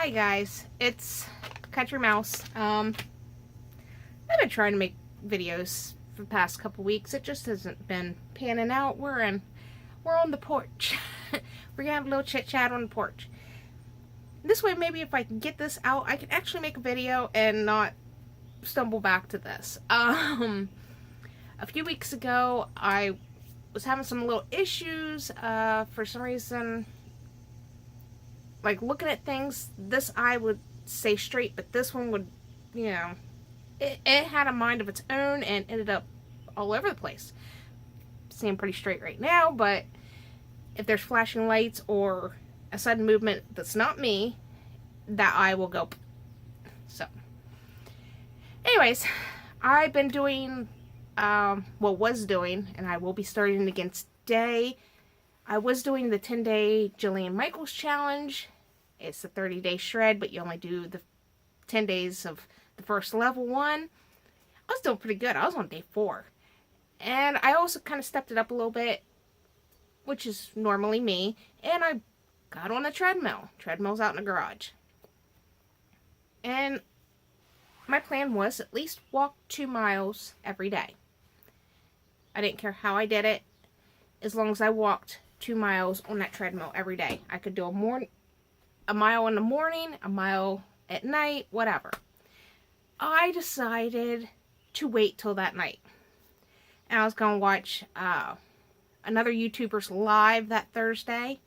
Hi guys, it's Country Mouse. I've been trying to make videos for the past couple weeks. It just hasn't been panning out. We're on the porch. We're gonna have a little chit chat on the porch. This way, maybe if I can get this out, I can actually make a video and not stumble back to this. A few weeks ago, I was having some little issues. For some reason, like looking at things, this eye would stay straight, but this one would, it had a mind of its own and ended up all over the place. Seeing pretty straight right now, but if there's flashing lights or a sudden movement that's not me, that eye will go. So, anyways, I've been doing, was doing, and I will be starting again today. I was doing the 10-day Jillian Michaels challenge. It's a 30-day shred, but you only do the 10 days of the first level one. I was doing pretty good. I was on day 4. And I also kind of stepped it up a little bit, which is normally me. And I got on the treadmill. Treadmill's out in the garage. And my plan was at least walk 2 miles every day. I didn't care how I did it, as long as I walked 2 miles on that treadmill every day. I could do a mile in the morning, a mile at night, whatever. I decided to wait till that night. And I was going to watch another YouTuber's live that Thursday.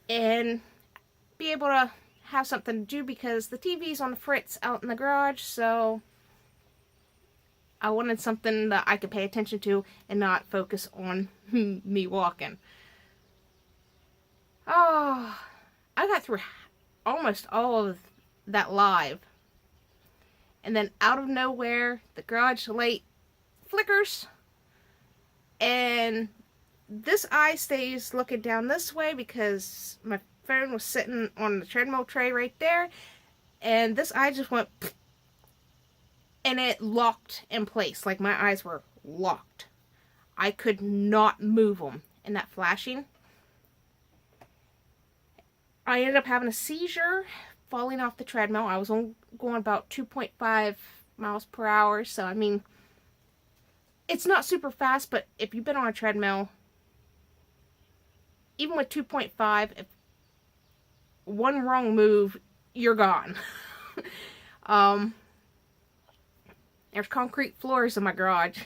And be able to have something to do because the TV's on the fritz out in the garage. So I wanted something that I could pay attention to and not focus on me walking. Oh, I got through almost all of that live. And then out of nowhere, the garage light flickers. And this eye stays looking down this way because my phone was sitting on the treadmill tray right there. And this eye just went... And it locked in place. Like my eyes were locked. I could not move them. And that flashing... I ended up having a seizure, falling off the treadmill. I was only going about 2.5 miles per hour. So, I mean, it's not super fast, but if you've been on a treadmill, even with 2.5, if one wrong move, you're gone. There's concrete floors in my garage.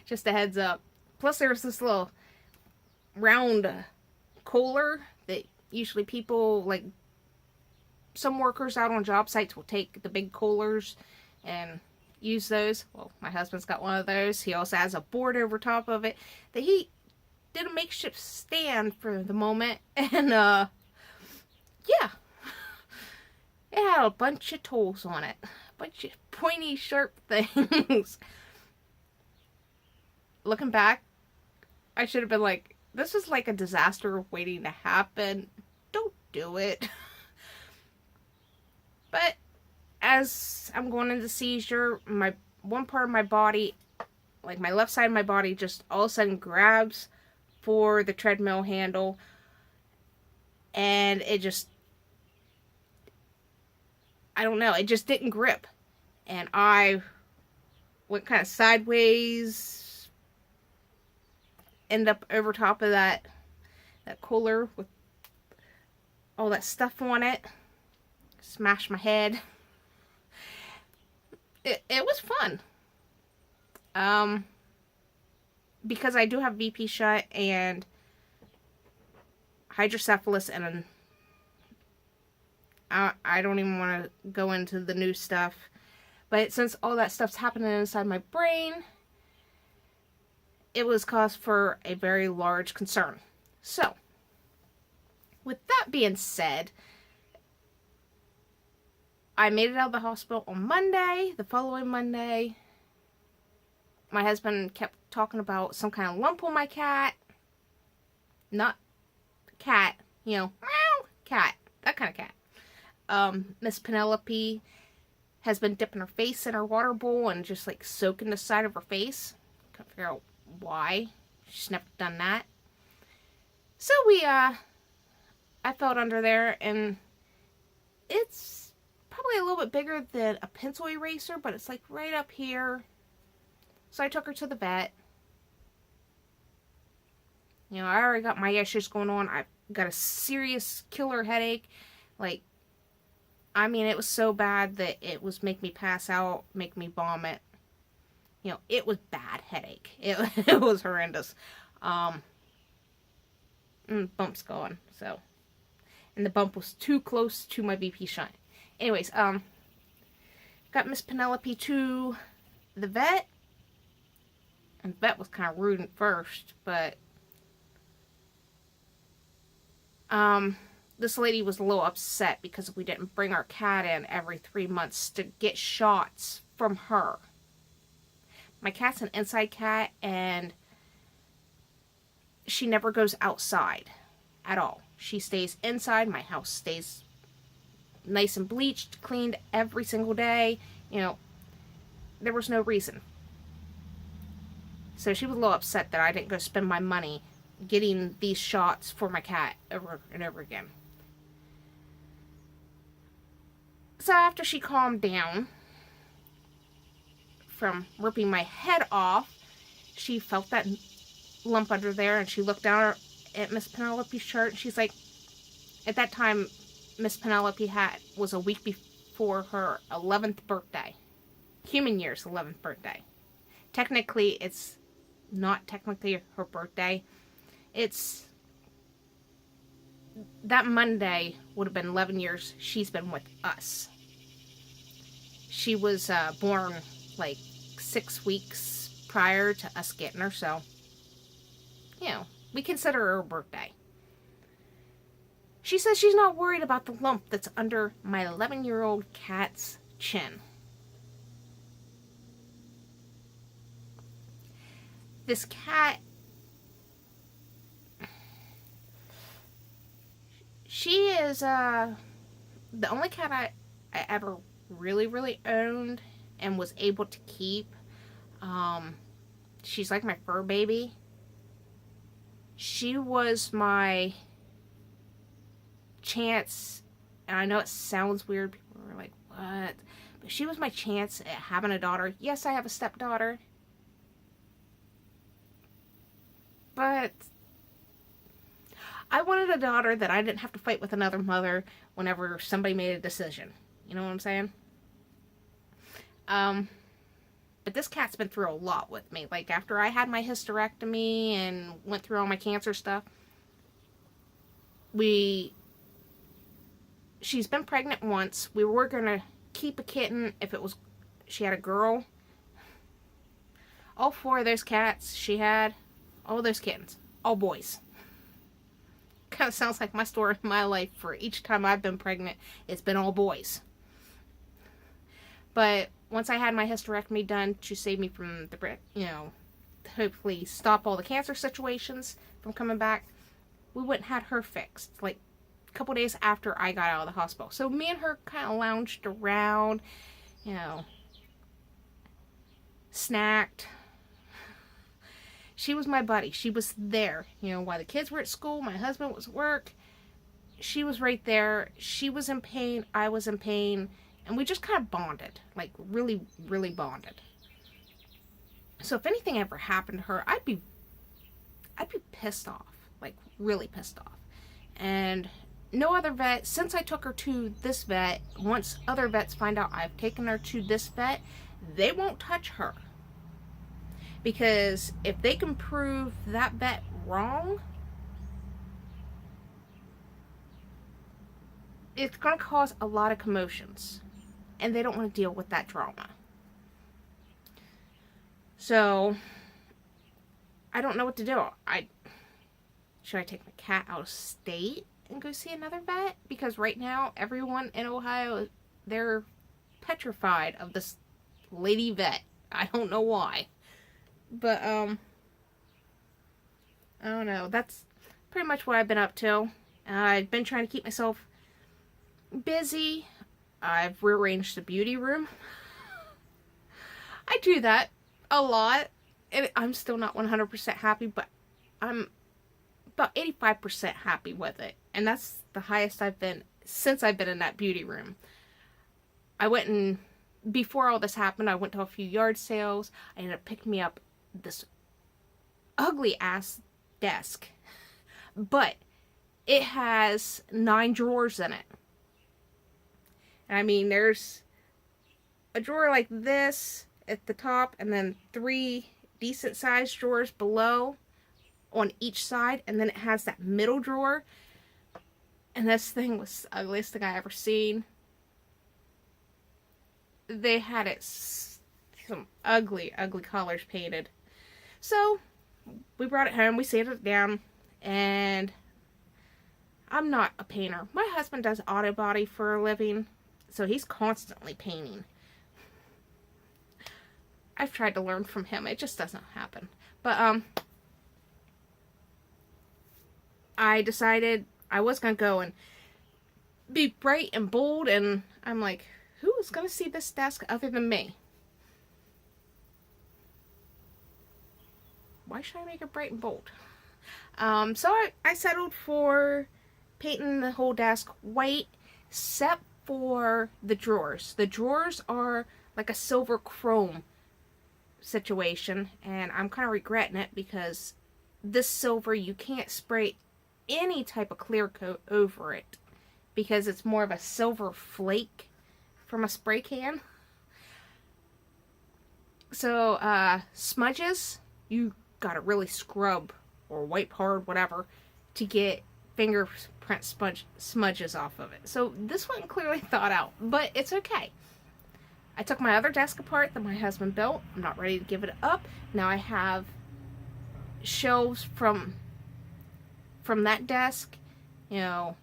Just a heads up. Plus, there's this little round cooler that usually people, like some workers out on job sites, will take the big coolers and use those. Well, my husband's got one of those. He also has a board over top of it that he did a makeshift stand for the moment. And, yeah. It had a bunch of tools on it. A bunch of pointy, sharp things. Looking back, I should have been like, this is like a disaster waiting to happen. Don't do it. But as I'm going into seizure, one part of my body, like my left side of my body, just all of a sudden grabs for the treadmill handle. And it just, I don't know, it just didn't grip. And I went kind of sideways, end up over top of that cooler with all that stuff on it. Smashed my head. It was fun. Because I do have VP shut and hydrocephalus, and I don't even want to go into the new stuff. But since all that stuff's happening inside my brain, it was cause for a very large concern. So, with that being said, I made it out of the hospital on Monday. The following Monday, my husband kept talking about some kind of lump on my cat. Not cat, meow, cat. That kind of cat. Miss Penelope has been dipping her face in her water bowl and just like soaking the side of her face. Couldn't figure out why. She's never done that. So we I felt under there, and it's probably a little bit bigger than a pencil eraser, but it's like right up here. So I took her to the vet. You know, I already got my issues going on. I've got a serious killer headache. Like, I mean, it was so bad that it was make me pass out, make me vomit. You know, it was bad headache. It was horrendous. Bump's gone, so. And the bump was too close to my BP shine. Anyways, got Miss Penelope to the vet. And the vet was kind of rude at first, but this lady was a little upset because we didn't bring our cat in every 3 months to get shots from her. My cat's an inside cat, and she never goes outside at all. She stays inside. My house stays nice and bleached, cleaned every single day. You know, there was no reason. So she was a little upset that I didn't go spend my money getting these shots for my cat over and over again. So after she calmed down from ripping my head off, she felt that lump under there, and she looked down at Miss Penelope's shirt, and she's like, at that time, Miss Penelope was a week before her 11th birthday. Human year's 11th birthday. Technically, it's not technically her birthday. It's that Monday would have been 11 years she's been with us. She was born like 6 weeks prior to us getting her, so, you know, we consider her a birthday. She says she's not worried about the lump that's under my 11-year-old cat's chin. This cat, she is the only cat I ever really owned and was able to keep. She's like my fur baby. She was my chance, and I know it sounds weird, people are like, what? But she was my chance at having a daughter. Yes, I have a stepdaughter, but I wanted a daughter that I didn't have to fight with another mother whenever somebody made a decision. You know what I'm saying? But this cat's been through a lot with me. Like, after I had my hysterectomy and went through all my cancer stuff, she's been pregnant once. We were going to keep a kitten if she had a girl. All 4 of those cats she had, all those kittens, all boys. Kind of sounds like my story in my life. For each time I've been pregnant, it's been all boys. But once I had my hysterectomy done to save me from the, you know, hopefully stop all the cancer situations from coming back, we went and had her fixed, like, a couple days after I got out of the hospital. So me and her kind of lounged around, you know, snacked. She was my buddy. She was there, you know, while the kids were at school, my husband was at work. She was right there. She was in pain. I was in pain. And we just kind of bonded, like really bonded. So if anything ever happened to her, I'd be pissed off, like really pissed off. And no other vet, since I took her to this vet, once other vets find out I've taken her to this vet, they won't touch her. Because if they can prove that vet wrong, it's going to cause a lot of commotions. And they don't want to deal with that drama. So, I don't know what to do. Should I take my cat out of state and go see another vet? Because right now, everyone in Ohio, they're petrified of this lady vet. I don't know why. But, I don't know. That's pretty much what I've been up to. I've been trying to keep myself busy. I've rearranged the beauty room. I do that a lot. And I'm still not 100% happy, but I'm about 85% happy with it. And that's the highest I've been since I've been in that beauty room. I went and, before all this happened, I went to a few yard sales. I ended up picking me up this ugly ass desk. But it has 9 drawers in it. And I mean, there's a drawer like this at the top, and then 3 decent sized drawers below on each side, and then it has that middle drawer. And this thing was the ugliest thing I ever seen. They had it some ugly, ugly colors painted. So we brought it home, we sanded it down, and I'm not a painter. My husband does auto body for a living, so he's constantly painting. I've tried to learn from him. It just doesn't happen. But I decided I was going to go and be bright and bold, and I'm like, who is going to see this desk other than me? Why should I make it bright and bold? So I settled for painting the whole desk white, except for the drawers. The drawers are like a silver chrome situation, and I'm kind of regretting it because this silver, you can't spray any type of clear coat over it because it's more of a silver flake from a spray can. So smudges, you gotta really scrub or wipe hard, whatever, to get fingerprint smudges off of it. So this wasn't clearly thought out, but it's okay. I took my other desk apart that my husband built. I'm not ready to give it up. Now I have shelves from that desk, you know,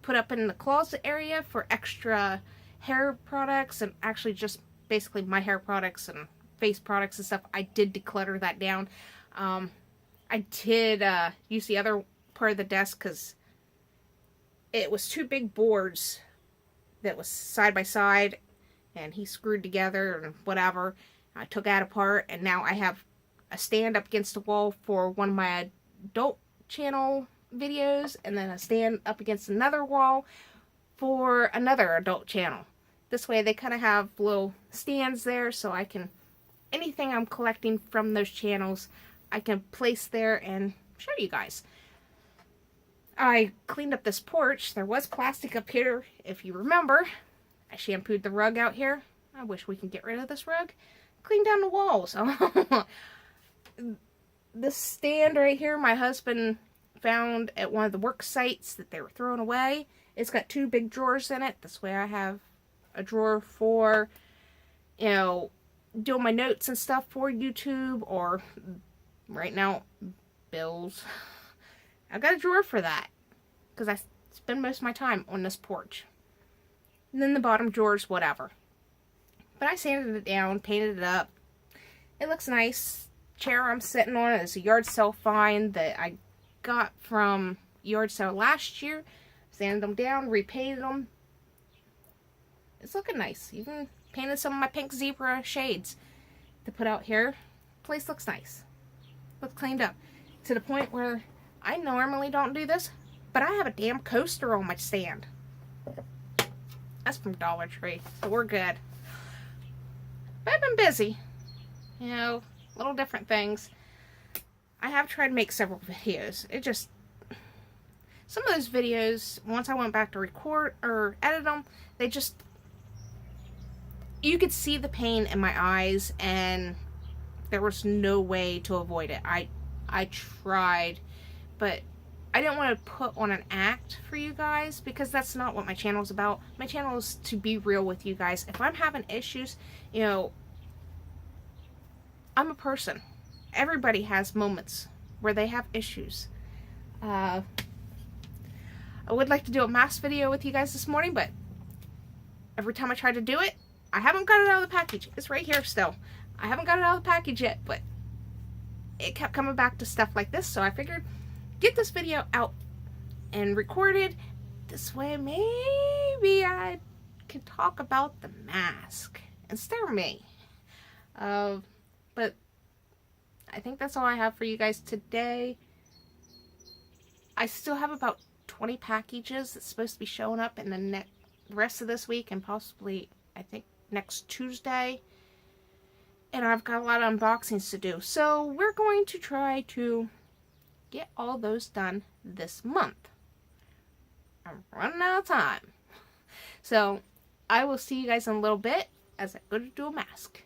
put up in the closet area for extra hair products, and actually just basically my hair products and face products and stuff. I did declutter that down. I did use the other part of the desk because it was 2 big boards that was side by side, and he screwed together and whatever. I took that apart, and now I have a stand up against the wall for one of my adult channel videos, and then a stand up against another wall for another adult channel. This way they kind of have little stands there, so I can, anything I'm collecting from those channels, I can place there and show you guys. I cleaned up this porch. There was plastic up here, if you remember. I shampooed the rug out here. I wish we could get rid of this rug. Clean down the walls. This stand right here, my husband found at one of the work sites that they were throwing away. It's got 2 big drawers in it. This way I have a drawer for, you know, doing my notes and stuff for YouTube, or right now, bills. I've got a drawer for that because I spend most of my time on this porch. And then the bottom drawers, whatever. But I sanded it down, painted it up. It looks nice. Chair I'm sitting on is a yard sale find that I got from yard sale last year. Sanded them down, repainted them. It's looking nice. Even painted some of my pink zebra shades to put out here. Place looks nice. Looks cleaned up. To the point where I normally don't do this, but I have a damn coaster on my stand. That's from Dollar Tree, so we're good. But I've been busy. You know, little different things. I have tried to make several videos. It just, some of those videos, once I went back to record or edit them, they just, you could see the pain in my eyes, and there was no way to avoid it. I tried, but I didn't want to put on an act for you guys because that's not what my channel is about. My channel is to be real with you guys. If I'm having issues, you know, I'm a person. Everybody has moments where they have issues. I would like to do a mask video with you guys this morning, but every time I try to do it, I haven't got it out of the package. It's right here still. I haven't got it out of the package yet, but it kept coming back to stuff like this, so I figured get this video out and recorded. This way maybe I can talk about the mask instead of me. But I think that's all I have for you guys today. I still have about 20 packages that's supposed to be showing up in the rest of this week and possibly, I think, next Tuesday. And I've got a lot of unboxings to do. So we're going to try to get all those done this month. I'm running out of time. So I will see you guys in a little bit as I go to do a mask.